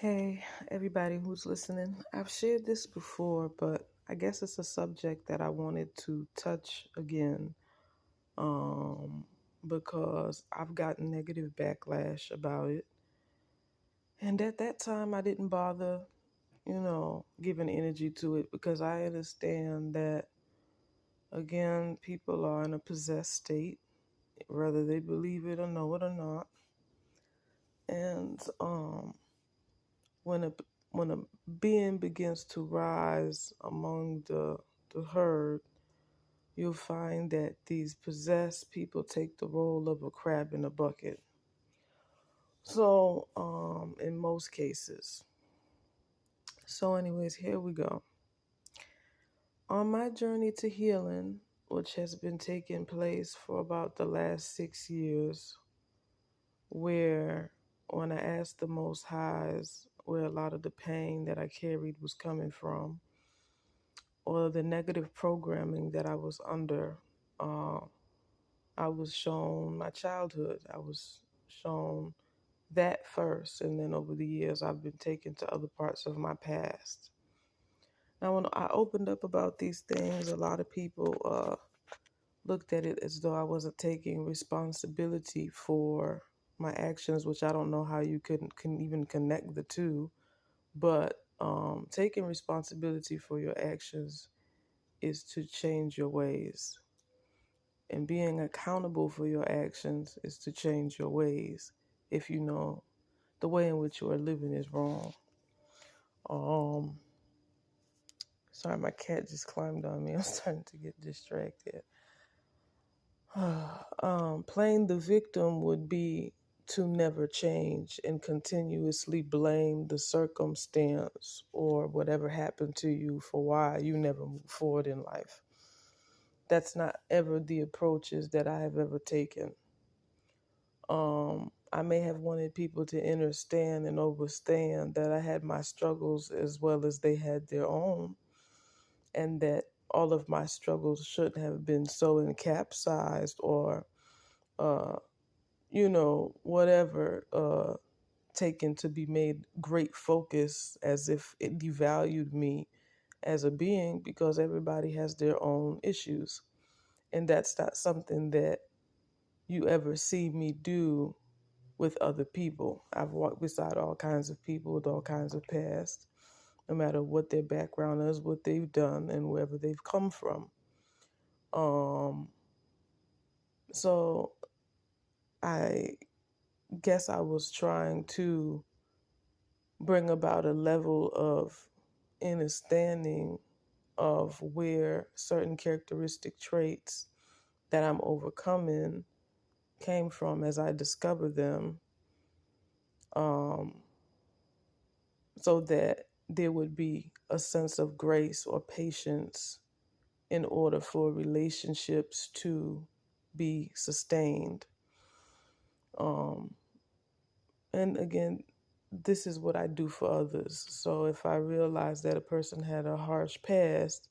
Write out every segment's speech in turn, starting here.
Hey, everybody who's listening. I've shared this before, but I guess it's a subject that I wanted to touch again um, because I've gotten negative backlash about it. And at that time, I didn't bother, giving energy to it because I understand that, again, people are in a possessed state, whether they believe it or know it or not. And when a when a being begins to rise among the herd, you'll find that these possessed people take the role of a crab in a bucket. So, in most cases. So, anyways, here we go. On my journey to healing, which has been taking place for about the last 6 years, where when I asked the Most Highs where a lot of the pain that I carried was coming from, or the negative programming that I was under. Uh, I was shown my childhood. I was shown that first, and then over the years, I've been taken to other parts of my past. Now, when I opened up about these things, a lot of people looked at it as though I wasn't taking responsibility for my actions, which I don't know how you can even connect the two. But taking responsibility for your actions is to change your ways. And being accountable for your actions is to change your ways if you know the way in which you are living is wrong. Um, Sorry, my cat just climbed on me. I'm starting to get distracted. Playing the victim would be to never change and continuously blame the circumstance or whatever happened to you for why you never move forward in life. That's not ever the approaches that I have ever taken. I may have wanted people to understand and understand that I had my struggles as well as they had their own, and that all of my struggles shouldn't have been so encapsized or, uh, whatever, taken to be made great focus as if it devalued me as a being, because everybody has their own issues. And that's not something that you ever see me do with other people. I've walked beside all kinds of people with all kinds of past, no matter what their background is, what they've done, and wherever they've come from. Um, so I guess I was trying to bring about a level of understanding of where certain characteristic traits that I'm overcoming came from as I discovered them. Um, so that there would be a sense of grace or patience in order for relationships to be sustained. Um, and again, this is what I do for others. So if I realize that a person had a harsh past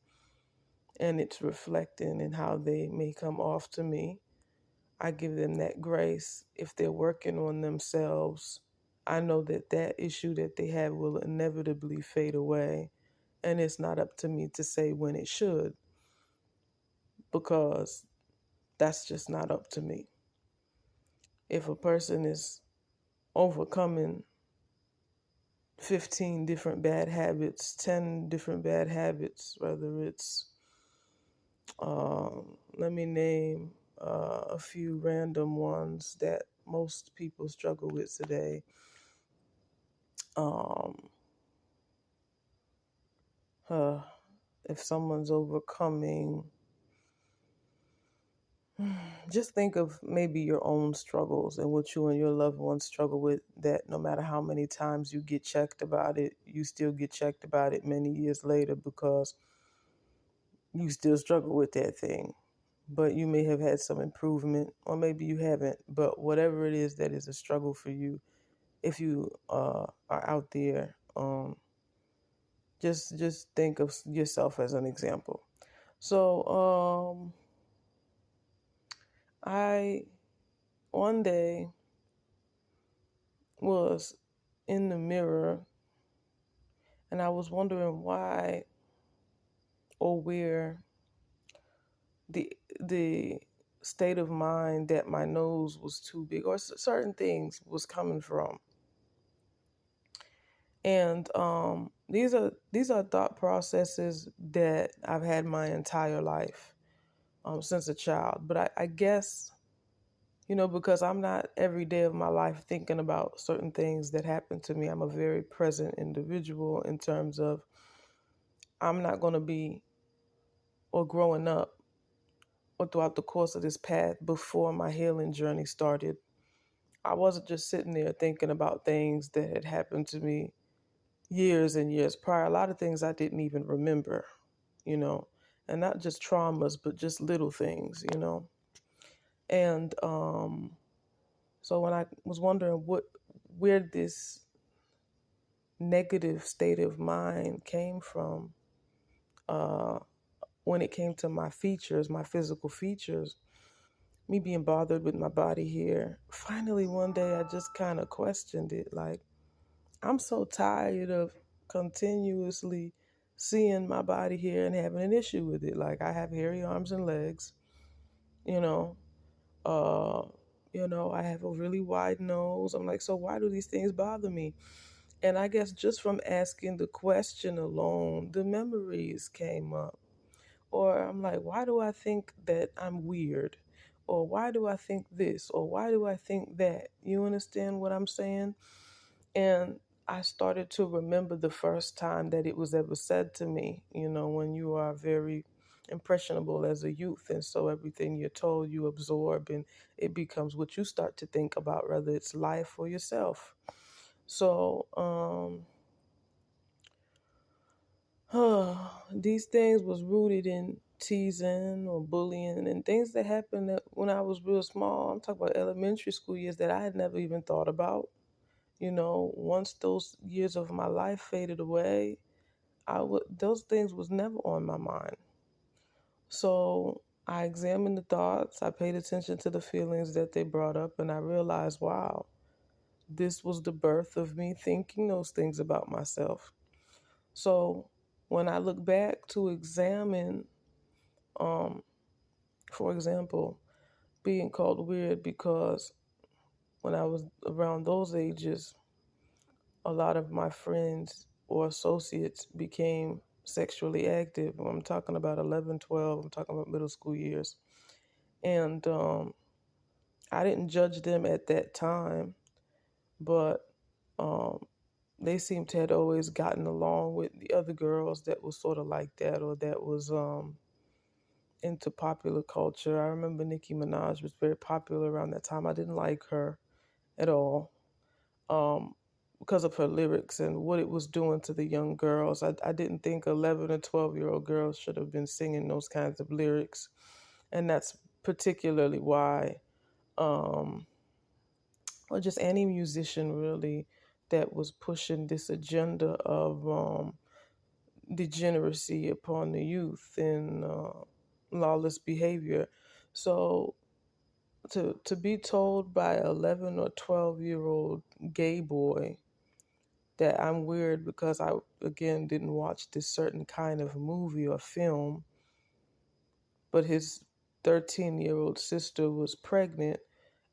and it's reflecting in how they may come off to me, I give them that grace. If they're working on themselves, I know that that issue that they have will inevitably fade away. And it's not up to me to say when it should, because that's just not up to me. If a person is overcoming 15 different bad habits, 10 different bad habits, whether it's, let me name a few random ones that most people struggle with today. Um, if someone's overcoming, just think of maybe your own struggles and what you and your loved ones struggle with, that no matter how many times you get checked about it, you still get checked about it many years later because you still struggle with that thing. But you may have had some improvement, or maybe you haven't. But whatever it is that is a struggle for you, if you are out there, just think of yourself as an example. So I one day was in the mirror And I was wondering why or where the state of mind that my nose was too big or certain things was coming from. And these are thought processes that I've had my entire life, since a child. But I guess, because I'm not every day of my life thinking about certain things that happen to me. I'm a very present individual in terms of I'm not going to be, or growing up, or throughout the course of this path before my healing journey started. I wasn't just sitting there thinking about things that had happened to me years and years prior. A lot of things I didn't even remember, you know, and not just traumas, but just little things. And so when I was wondering where this negative state of mind came from, uh, when it came to my features, my physical features, me being bothered with my body here, finally one day I just kind of questioned it. Like, I'm so tired of continuously seeing my body here and having an issue with it. Like, I have hairy arms and legs, you know, uh, I have a really wide nose. I'm like, so why do these things bother me? And I guess just from asking the question alone, the memories came up. Or I'm like, why do I think that I'm weird? Or why do I think this? Or why do I think that? You understand what I'm saying? And I started to remember the first time that it was ever said to me, when you are very impressionable as a youth. And so everything you're told, you absorb, and it becomes what you start to think about, whether it's life or yourself. So, these things was rooted in teasing or bullying and things that happened when I was real small. I'm talking about elementary school years that I had never even thought about. Once those years of my life faded away, those things was never on my mind. So I examined the thoughts, I paid attention to the feelings that they brought up, and I realized, wow, this was the birth of me thinking those things about myself. So when I look back to examine, for example, being called weird because when I was around those ages, a lot of my friends or associates became sexually active. I'm talking about 11, 12. I'm talking about middle school years. And I didn't judge them at that time, but um, they seemed to had always gotten along with the other girls that was sort of like that, or that was into popular culture. I remember Nicki Minaj was very popular around that time. I didn't like her at all. Because of her lyrics and what it was doing to the young girls. I didn't think 11 or 12-year-old girls should have been singing those kinds of lyrics. And that's particularly why, or just any musician really that was pushing this agenda of degeneracy upon the youth and lawless behavior. So to be told by 11 or 12-year-old gay boy that I'm weird because I, again, didn't watch this certain kind of movie or film, but his 13-year-old sister was pregnant.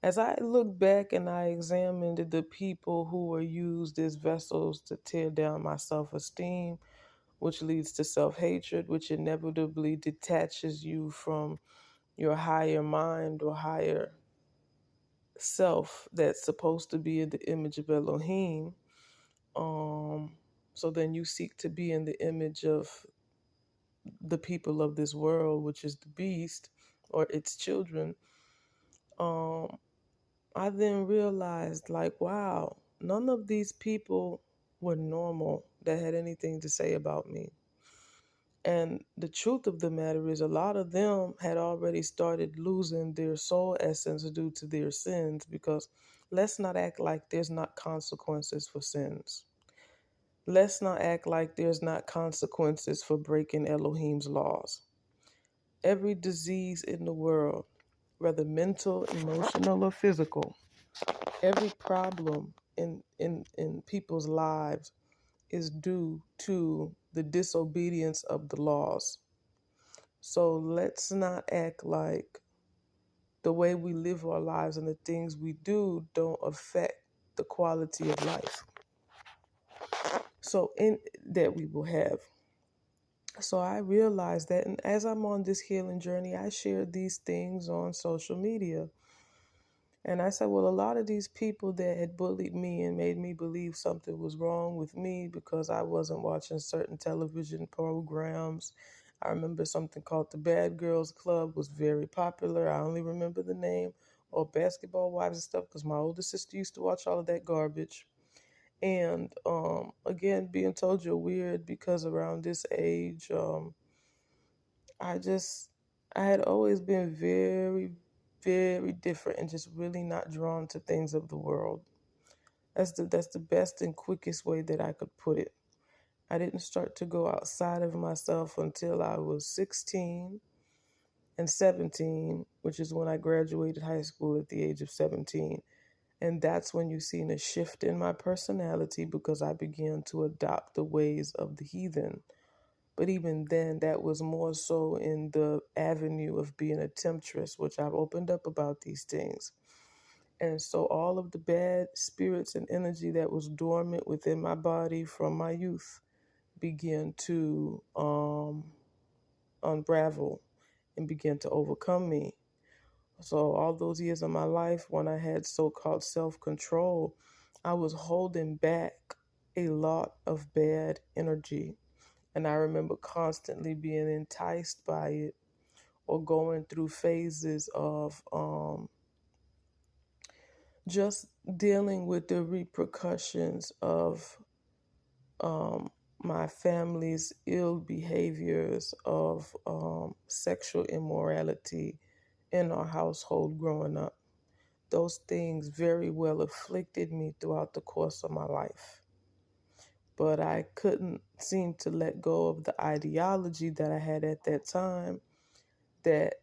As I look back and I examined the people who were used as vessels to tear down my self-esteem, which leads to self-hatred, which inevitably detaches you from your higher mind or higher self that's supposed to be in the image of Elohim. So then you seek to be in the image of the people of this world, which is the beast or its children. Um, I then realized, like, wow, none of these people were normal that had anything to say about me. And the truth of the matter is, a lot of them had already started losing their soul essence due to their sins, because let's not act like there's not consequences for sins. Let's not act like there's not consequences for breaking Elohim's laws. Every disease in the world, whether mental, emotional, or physical, every problem in people's lives is due to the disobedience of the laws. So let's not act like the way we live our lives and the things we do don't affect the quality of life. So in that we will have. So I realized that, and as I'm on this healing journey, I shared these things on social media. And I said, well, a lot of these people that had bullied me and made me believe something was wrong with me because I wasn't watching certain television programs. I remember something called the Bad Girls Club was very popular. I only remember the name, or Basketball Wives and stuff, because my older sister used to watch all of that garbage. And again, being told you're weird because around this age, I just, I had always been very, very different and just really not drawn to things of the world. That's the best and quickest way that I could put it. I didn't start to go outside of myself until I was 16 and 17, which is when I graduated high school at the age of 17. And that's when you seen a shift in my personality because I began to adopt the ways of the heathen. But even then, that was more so in the avenue of being a temptress, which I've opened up about these things. And so all of the bad spirits and energy that was dormant within my body from my youth began to unravel and begin to overcome me. So all those years of my life when I had so-called self-control, I was holding back a lot of bad energy. And I remember constantly being enticed by it or going through phases of just dealing with the repercussions of my family's ill behaviors, of sexual immorality in our household growing up. Those things very well afflicted me throughout the course of my life. But I couldn't seem to let go of the ideology that I had at that time that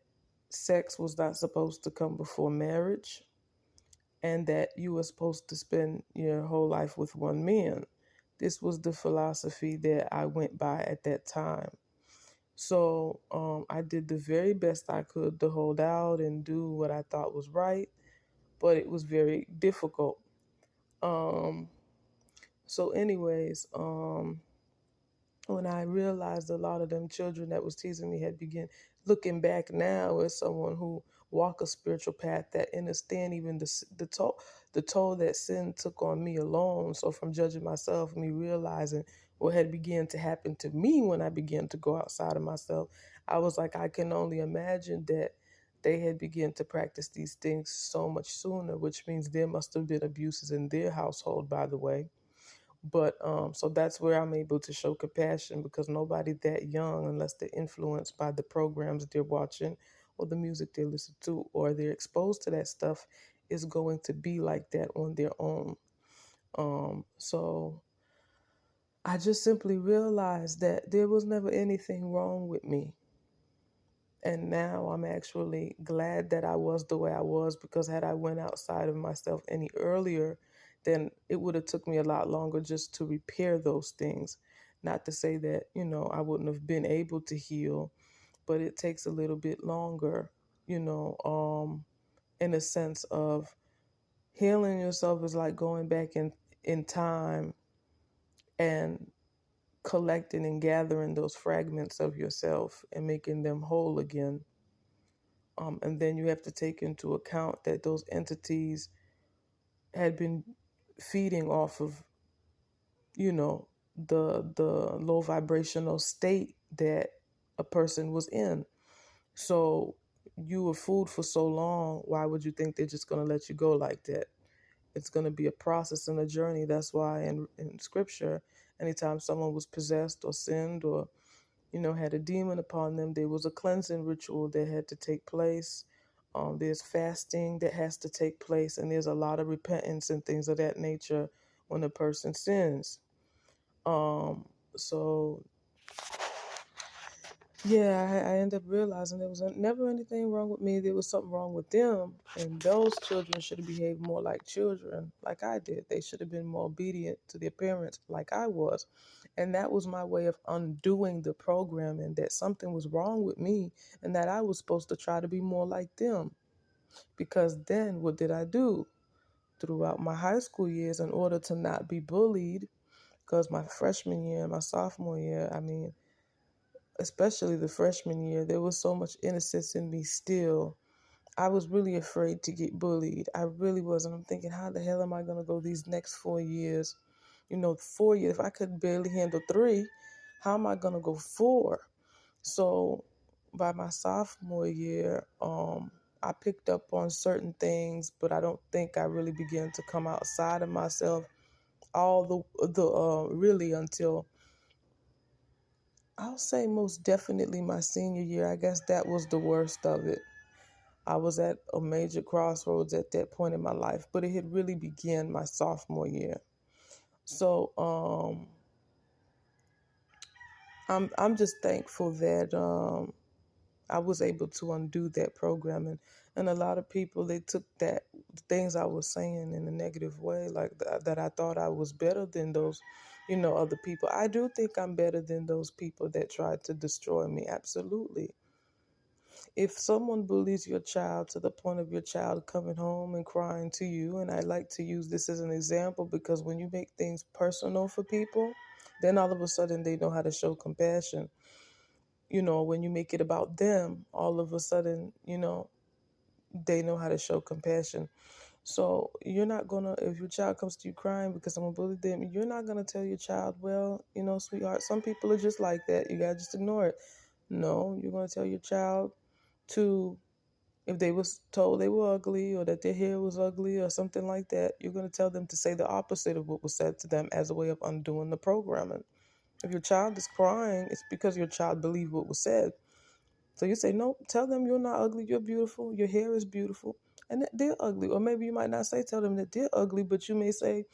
sex was not supposed to come before marriage and that you were supposed to spend your whole life with one man. This was the philosophy that I went by at that time. So I did the very best I could to hold out and do what I thought was right, but it was very difficult. Um, so, anyways, when I realized a lot of them children that was teasing me had begun looking back now as someone who walk a spiritual path that understand even the toll that sin took on me alone. So from judging myself, me realizing what had begun to happen to me when I began to go outside of myself, I was like, I can only imagine that they had begun to practice these things so much sooner, which means there must have been abuses in their household, by the way. But so that's where I'm able to show compassion because nobody that young, unless they're influenced by the programs they're watching or the music they listen to or they're exposed to that stuff, is going to be like that on their own. So I just simply realized that there was never anything wrong with me. And now I'm actually glad that I was the way I was, because had I went outside of myself any earlier, then it would have took me a lot longer just to repair those things. Not to say that, I wouldn't have been able to heal, but it takes a little bit longer, in a sense of healing yourself is like going back in time and collecting and gathering those fragments of yourself and making them whole again. And then you have to take into account that those entities had been feeding off of, the low vibrational state that a person was in. So you were fooled for so long. Why would you think they're just going to let you go like that? It's going to be a process and a journey. That's why in scripture, anytime someone was possessed or sinned or had a demon upon them, there was a cleansing ritual that had to take place. There's fasting that has to take place, and there's a lot of repentance and things of that nature when a person sins. So Yeah, I ended up realizing there was never anything wrong with me. There was something wrong with them. And those children should have behaved more like children, like I did. They should have been more obedient to their parents, like I was. And that was my way of undoing the programming that something was wrong with me and that I was supposed to try to be more like them. Because then what did I do? Throughout my high school years, in order to not be bullied, because my freshman year and my sophomore year, I mean, especially the freshman year, there was so much innocence in me still. I was really afraid to get bullied. I really was. And I'm thinking, how the hell am I going to go these next 4 years? 4 years, if I could barely handle 3, how am I going to go 4? So by my sophomore year, I picked up on certain things, but I don't think I really began to come outside of myself all the really until I'll say most definitely my senior year. I guess that was the worst of it. I was at a major crossroads at that point in my life, but it had really begun my sophomore year. So I'm just thankful that I was able to undo that programming. And a lot of people, they took that things I was saying in a negative way, like that I thought I was better than those, other people. I do think I'm better than those people that tried to destroy me. Absolutely. If someone bullies your child to the point of your child coming home and crying to you, and I like to use this as an example because when you make things personal for people, then all of a sudden they know how to show compassion. When you make it about them, all of a sudden, they know how to show compassion. So you're not gonna, if your child comes to you crying because someone bullied them, you're not gonna tell your child, well, sweetheart, some people are just like that. You gotta just ignore it. No, you're gonna tell your child to, if they was told they were ugly or that their hair was ugly or something like that, you're gonna tell them to say the opposite of what was said to them as a way of undoing the programming. If your child is crying, it's because your child believed what was said. So you say, no, tell them you're not ugly, you're beautiful, your hair is beautiful, and that they're ugly. Or maybe you might not say tell them that they're ugly, but you may say,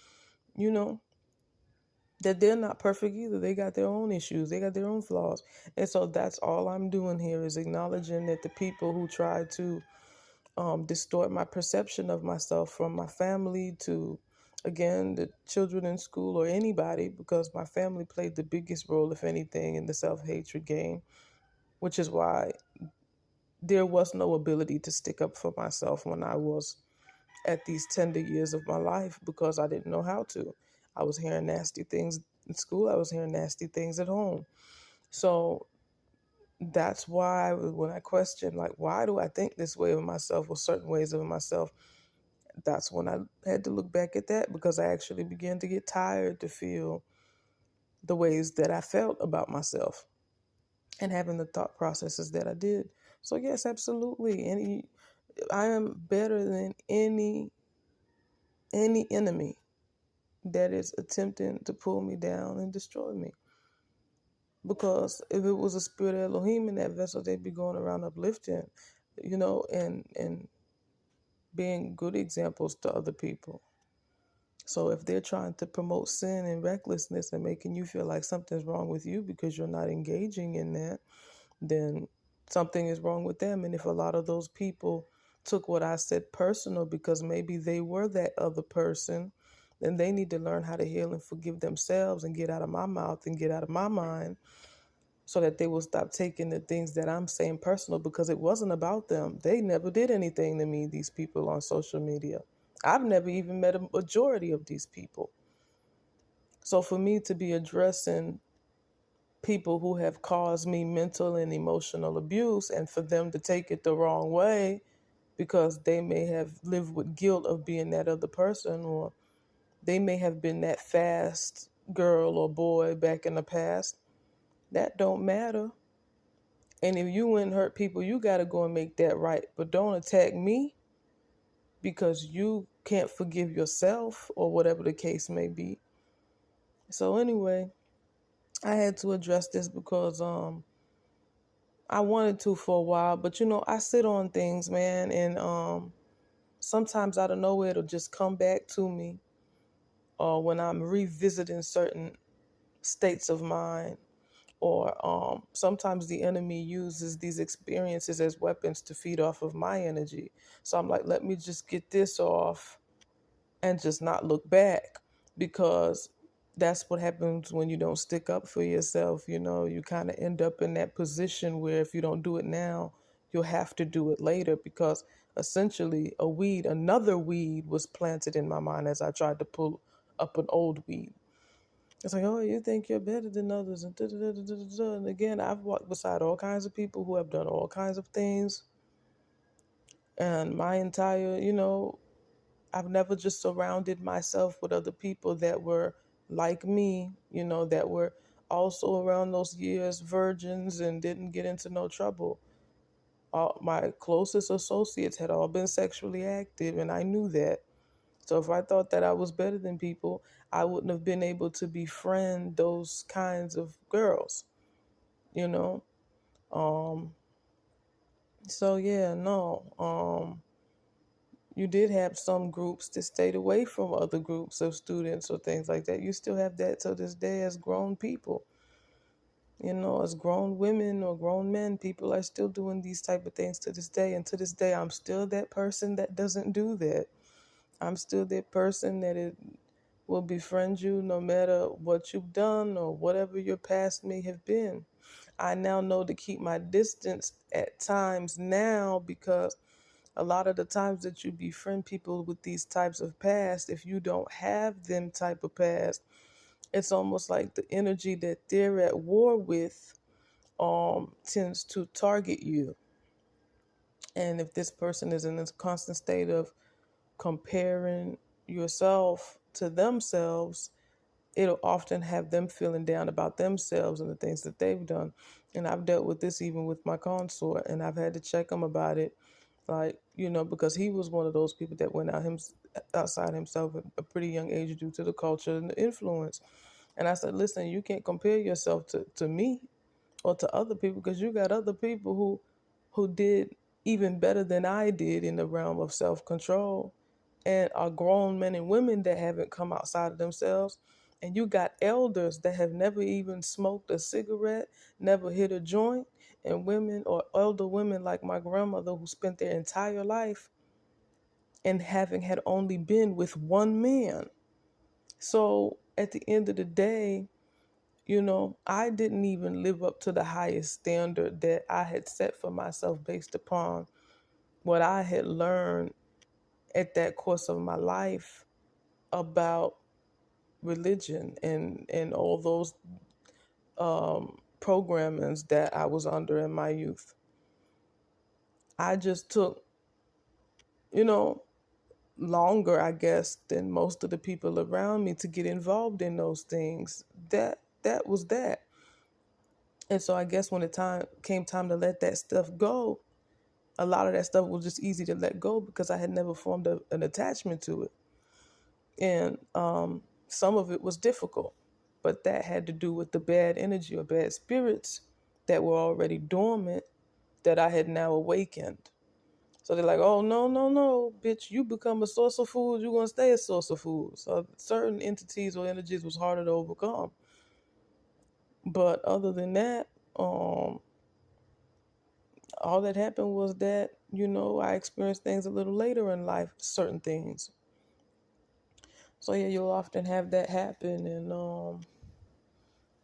you know, that they're not perfect either. They got their own issues, they got their own flaws. And so that's all I'm doing here is acknowledging that the people who try to distort my perception of myself, from my family to, again, the children in school or anybody, because my family played the biggest role, if anything, in the self-hatred game, which is why there was no ability to stick up for myself when I was at these tender years of my life because I didn't know how to. I was hearing nasty things in school. I was hearing nasty things at home. So that's why when I question, like, why do I think this way of myself or certain ways of myself, that's when I had to look back at that because I actually began to get tired to feel the ways that I felt about myself and having the thought processes that I did. So yes, absolutely. I am better than any enemy that is attempting to pull me down and destroy me. Because if it was a spirit of Elohim in that vessel, they'd be going around uplifting, and being good examples to other people. So if they're trying to promote sin and recklessness and making you feel like something's wrong with you because you're not engaging in that, then something is wrong with them. And if a lot of those people took what I said personal because maybe they were that other person, then they need to learn how to heal and forgive themselves and get out of my mouth and get out of my mind so that they will stop taking the things that I'm saying personal because it wasn't about them. They never did anything to me, these people on social media. I've never even met a majority of these people. So for me to be addressing people who have caused me mental and emotional abuse and for them to take it the wrong way because they may have lived with guilt of being that other person, or they may have been that fast girl or boy back in the past, that don't matter. And if you wouldn't hurt people, you got to go and make that right. But don't attack me because you can't forgive yourself or whatever the case may be. So anyway, I had to address this because I wanted to for a while, but I sit on things, man, and sometimes out of nowhere it'll just come back to me, or when I'm revisiting certain states of mind, or sometimes the enemy uses these experiences as weapons to feed off of my energy. So I'm like, let me just get this off and just not look back, because that's what happens when you don't stick up for yourself. You kind of end up in that position where if you don't do it now, you'll have to do it later, because essentially another weed was planted in my mind as I tried to pull up an old weed. It's like, oh, you think you're better than others, and da, da, da, da, da, da. And again, I've walked beside all kinds of people who have done all kinds of things, and my entire, I've never just surrounded myself with other people that were like me, that were also around those years virgins and didn't get into no trouble. All my closest associates had all been sexually active, and I knew that. So if I thought that I was better than people, I wouldn't have been able to befriend those kinds of girls, you know? Um, so yeah, no. You did have some groups that stayed away from other groups of students or things like that. You still have that to this day as grown people. As grown women or grown men, people are still doing these type of things to this day. And to this day, I'm still that person that doesn't do that. I'm still that person that will befriend you no matter what you've done or whatever your past may have been. I now know to keep my distance at times now, because a lot of the times that you befriend people with these types of past, if you don't have them type of past, it's almost like the energy that they're at war with tends to target you. And if this person is in this constant state of comparing yourself to themselves, it'll often have them feeling down about themselves and the things that they've done. And I've dealt with this even with my consort, and I've had to check him about it. Like, because he was one of those people that went outside himself at a pretty young age due to the culture and the influence. And I said, listen, you can't compare yourself to me or to other people, because you got other people who did even better than I did in the realm of self-control, and are grown men and women that haven't come outside of themselves. And you got elders that have never even smoked a cigarette, never hit a joint, and women or elder women like my grandmother who spent their entire life and having had only been with one man. So at the end of the day, I didn't even live up to the highest standard that I had set for myself based upon what I had learned at that course of my life about religion and all those programmings that I was under in my youth. I just took, you know, longer, I guess, than most of the people around me to get involved in those things. That was that. And so I guess when the time came time to let that stuff go, a lot of that stuff was just easy to let go because I had never formed an attachment to it. And some of it was difficult, but that had to do with the bad energy or bad spirits that were already dormant that I had now awakened. So they're like, oh, no, no, no, bitch, you become a source of food, you're going to stay a source of food. So certain entities or energies was harder to overcome. But other than that, all that happened was that, I experienced things a little later in life, certain things. So yeah, you'll often have that happen, and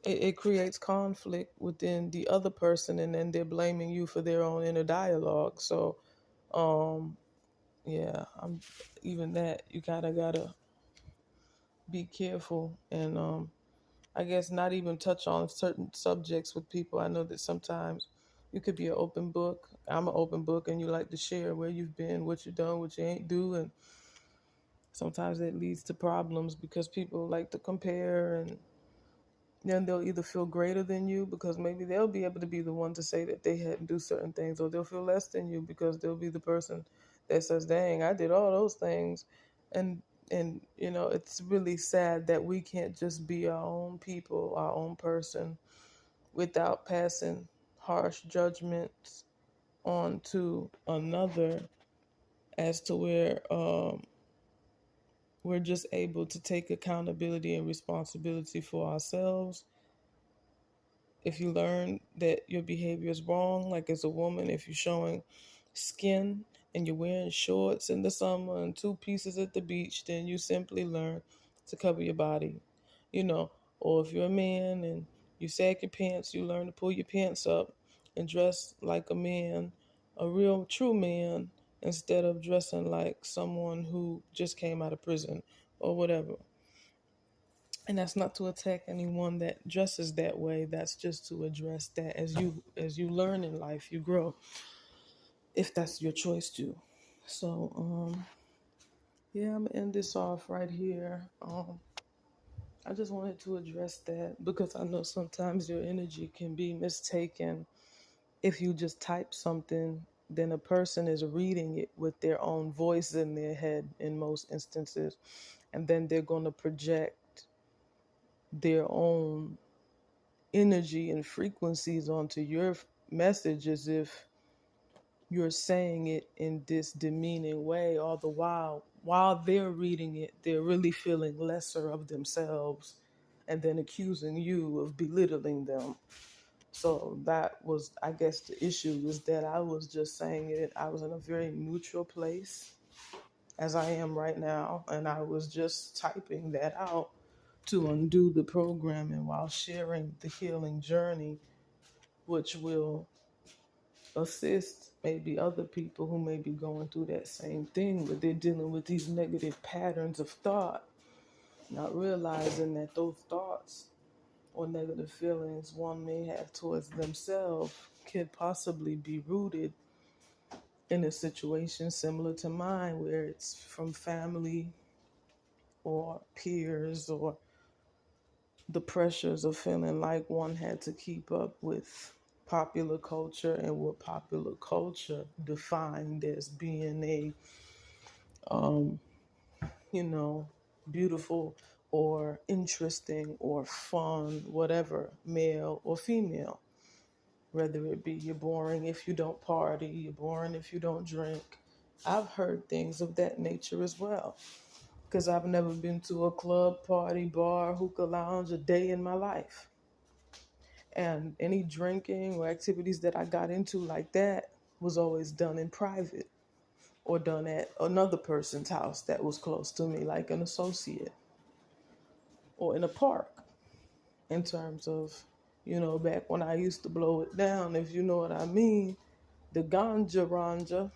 it creates conflict within the other person, and then they're blaming you for their own inner dialogue. So, yeah, I'm even that you kind of gotta be careful, and I guess not even touch on certain subjects with people. I know that sometimes you could be an open book. I'm an open book, and you like to share where you've been, what you done, what you ain't do, and sometimes that leads to problems because people like to compare, and then they'll either feel greater than you because maybe they'll be able to be the one to say that they hadn't do certain things, or they'll feel less than you because they'll be the person that says, dang, I did all those things. And it's really sad that we can't just be our own people, our own person, without passing harsh judgments on to another, as to where we're just able to take accountability and responsibility for ourselves If you learn that your behavior is wrong, like as a woman, if you're showing skin and you're wearing shorts in the summer and two pieces at the beach, then you simply learn to cover your body, you know. Or if you're a man and you sag your pants, you learn to pull your pants up and dress like a man, a real true man, instead of dressing like someone who just came out of prison or whatever. And that's not to attack anyone that dresses that way. That's just to address that as you learn in life, you grow, if that's your choice to. So yeah, I'm gonna end this off right here. I just wanted to address that because I know sometimes your energy can be mistaken. If you just type something, then a person is reading it with their own voice in their head in most instances, and then they're going to project their own energy and frequencies onto your message as if you're saying it in this demeaning way. All the while they're reading it, they're really feeling lesser of themselves and then accusing you of belittling them. So that was, I guess, the issue is that I was just saying it. I was in a very neutral place as I am right now, and I was just typing that out to undo the programming while sharing the healing journey, which will assist maybe other people who may be going through that same thing, but they're dealing with these negative patterns of thought, not realizing that those thoughts or negative feelings one may have towards themselves could possibly be rooted in a situation similar to mine, where it's from family or peers or the pressures of feeling like one had to keep up with popular culture, and what popular culture defined as being a you know, beautiful or interesting or fun, whatever, male or female. Whether it be you're boring if you don't party, you're boring if you don't drink. I've heard things of that nature as well, because I've never been to a club, party, bar, hookah lounge a day in my life. And any drinking or activities that I got into like that was always done in private or done at another person's house that was close to me, like an associate, or in a park. In terms of, back when I used to blow it down, if you know what I mean, the ganja ranja,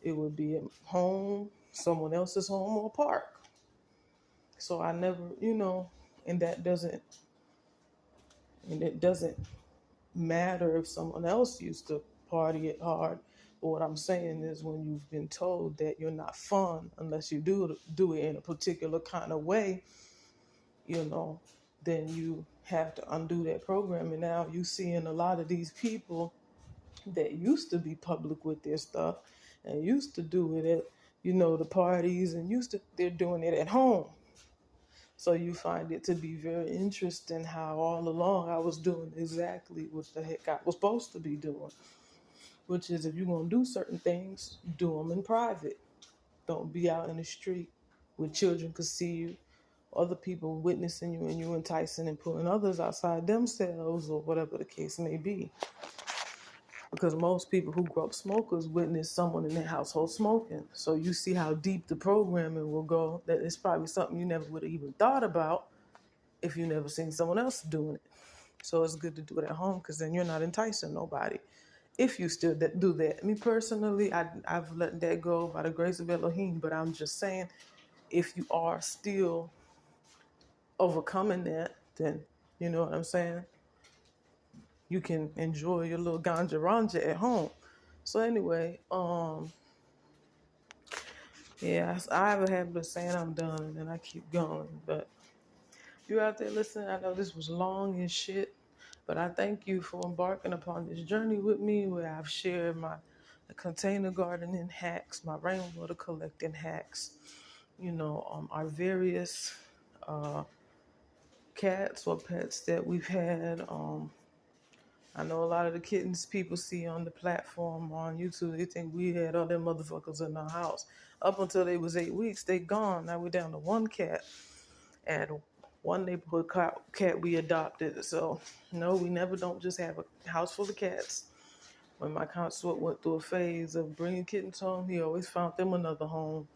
it would be at home, someone else's home, or park. So I never, and it doesn't matter if someone else used to party it hard. But what I'm saying is, when you've been told that you're not fun unless you do it in a particular kind of way, then you have to undo that program. And now you seeing a lot of these people that used to be public with their stuff and used to do it at, the parties, and they're doing it at home. So you find it to be very interesting how all along I was doing exactly what the heck I was supposed to be doing, which is, if you're going to do certain things, do them in private. Don't be out in the street where children could see you, other people witnessing you, and you enticing and pulling others outside themselves, or whatever the case may be. Because most people who grow up smokers witness someone in their household smoking. So you see how deep the programming will go, that it's probably something you never would have even thought about if you never seen someone else doing it. So it's good to do it at home, because then you're not enticing nobody. If you still do that. Me personally, I've let that go by the grace of Elohim, but I'm just saying, if you are still overcoming that, then, you know what I'm saying, you can enjoy your little ganja ranja at home. So anyway, yeah, I have a habit of saying I'm done and then I keep going. But if you're out there listening, I know this was long as shit, but I thank you for embarking upon this journey with me, where I've shared my container gardening hacks, my rainwater collecting hacks, our various cats or pets that we've had. I know a lot of the kittens people see on the platform on YouTube, they think we had all them motherfuckers in our house. Up until they was 8 weeks, they gone. Now we're down to one cat. And one neighborhood cat we adopted. So no, we never don't just have a house full of cats. When my consort went through a phase of bringing kittens home, he always found them another home.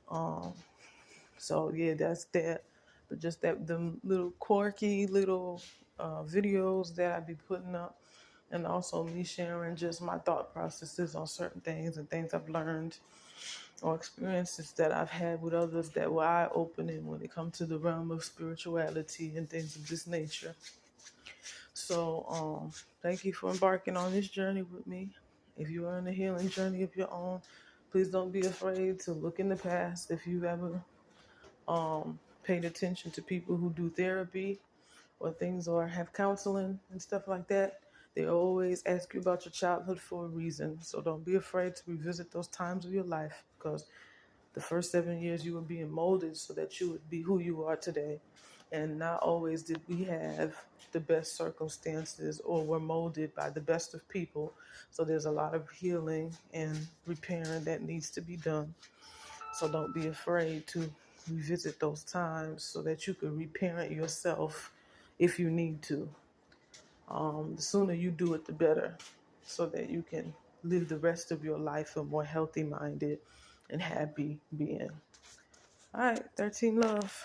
Um, so yeah, that's that. But just that them little quirky little videos that I be putting up, and also me sharing just my thought processes on certain things and things I've learned or experiences that I've had with others that were eye-opening when it comes to the realm of spirituality and things of this nature. So, thank you for embarking on this journey with me. If you are on a healing journey of your own, please don't be afraid to look in the past. If you've ever paid attention to people who do therapy or things or have counseling and stuff like that, they always ask you about your childhood for a reason. So don't be afraid to revisit those times of your life, because the first 7 years you were being molded so that you would be who you are today. And not always did we have the best circumstances or were molded by the best of people. So there's a lot of healing and repairing that needs to be done. So don't be afraid to revisit those times so that you can reparent yourself if you need to. The sooner you do it, the better, so that you can live the rest of your life a more healthy minded and happy being. All right, 13 love.